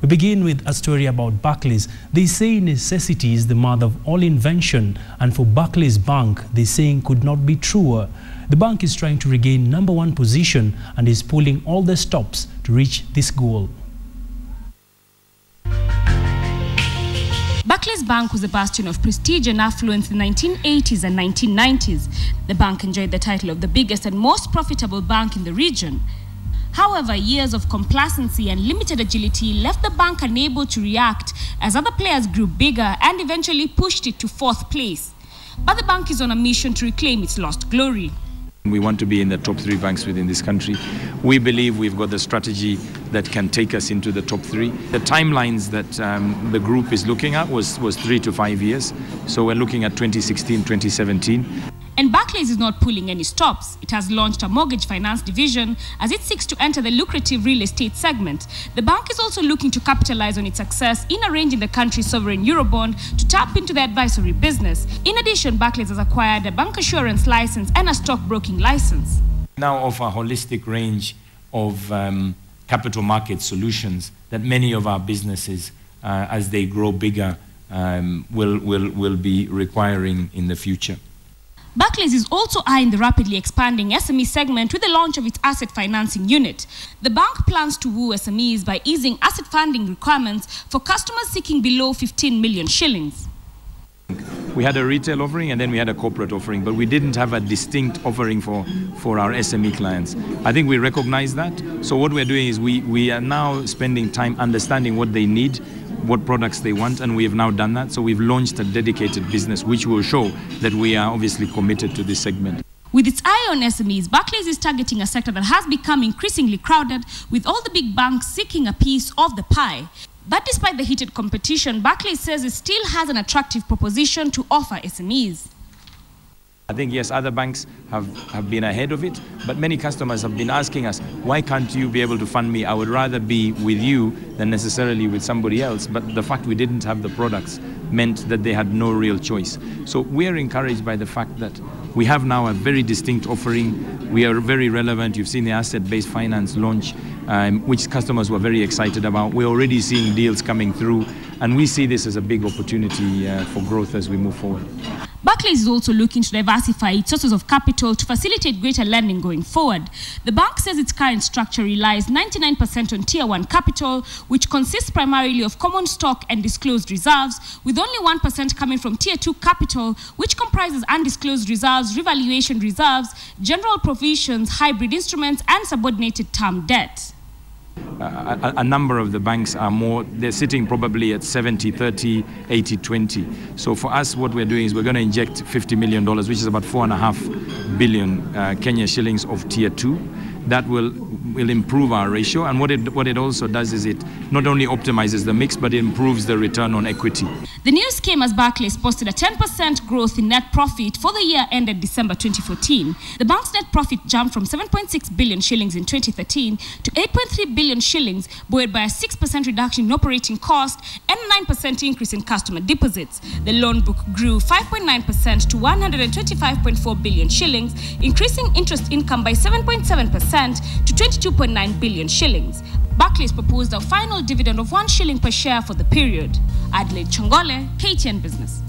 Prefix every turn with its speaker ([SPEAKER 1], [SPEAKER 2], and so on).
[SPEAKER 1] We begin with a story about Barclays. They say necessity is the mother of all invention, and for Barclays Bank, the saying could not be truer. The bank is trying to regain #1 position and is pulling all the stops to reach this goal.
[SPEAKER 2] Barclays Bank was a bastion of prestige and affluence in the 1980s and 1990s. The bank enjoyed the title of the biggest and most profitable bank in the region. However, years of complacency and limited agility left the bank unable to react as other players grew bigger and eventually pushed it to 4th place. But the bank is on a mission to reclaim its lost glory.
[SPEAKER 3] We want to be in the top 3 banks within this country. We believe we've got the strategy that can take us into the top 3. The timelines that the group is looking at was 3 to 5 years. So we're looking at 2016, 2017.
[SPEAKER 2] And Barclays is not pulling any stops. It has launched a mortgage finance division as it seeks to enter the lucrative real estate segment. The bank is also looking to capitalize on its success in arranging the country's sovereign Eurobond to tap into the advisory business. In addition, Barclays has acquired a bank assurance license and a stockbroking license.
[SPEAKER 3] Now offer a holistic range of capital market solutions that many of our businesses, as they grow bigger, will be requiring in the future.
[SPEAKER 2] Barclays is also eyeing the rapidly expanding SME segment with the launch of its asset financing unit. The bank plans to woo SMEs by easing asset funding requirements for customers seeking below 15 million shillings.
[SPEAKER 3] We had a retail offering and then we had a corporate offering, but we didn't have a distinct offering for our SME clients. I think we recognize that. So what we're doing is we are now spending time understanding what they need, what products they want, and we have now done that. So we've launched a dedicated business which will show that we are obviously committed to this segment.
[SPEAKER 2] With its eye on SMEs, Barclays is targeting a sector that has become increasingly crowded, with all the big banks seeking a piece of the pie. But despite the heated competition, Barclays says it still has an attractive proposition to offer SMEs.
[SPEAKER 3] I think, yes, other banks have been ahead of it, but many customers have been asking us, why can't you be able to fund me? I would rather be with you than necessarily with somebody else. But the fact we didn't have the products meant that they had no real choice. So we're encouraged by the fact that we have now a very distinct offering. We are very relevant. You've seen the asset-based finance launch, which customers were very excited about. We're already seeing deals coming through, and we see this as a big opportunity for growth as we move forward.
[SPEAKER 2] Barclays is also looking to diversify its sources of capital to facilitate greater lending going forward. The bank says its current structure relies 99% on Tier 1 capital, which consists primarily of common stock and disclosed reserves, with only 1% coming from Tier 2 capital, which comprises undisclosed reserves, revaluation reserves, general provisions, hybrid instruments, and subordinated term debt.
[SPEAKER 3] A number of the banks are they're sitting probably at 70-30, 80-20. So for us, what we're doing is we're going to inject $50 million, which is about 4.5 billion Kenya shillings of Tier 2. That will improve our ratio. And what it also does is it not only optimizes the mix, but it improves the return on equity. The
[SPEAKER 2] news came as Barclays posted a 10% growth in net profit for the year ended December 2014. The bank's net profit jumped from 7.6 billion shillings in 2013 to 8.3 billion shillings, buoyed by a 6% reduction in operating cost and a 9% increase in customer deposits. The loan book grew 5.9% to 125.4 billion shillings, increasing interest income by 7.7% to 22.9 billion shillings. Barclays proposed a final dividend of 1 shilling per share for the period. Adelaide Chongole, KTN Business.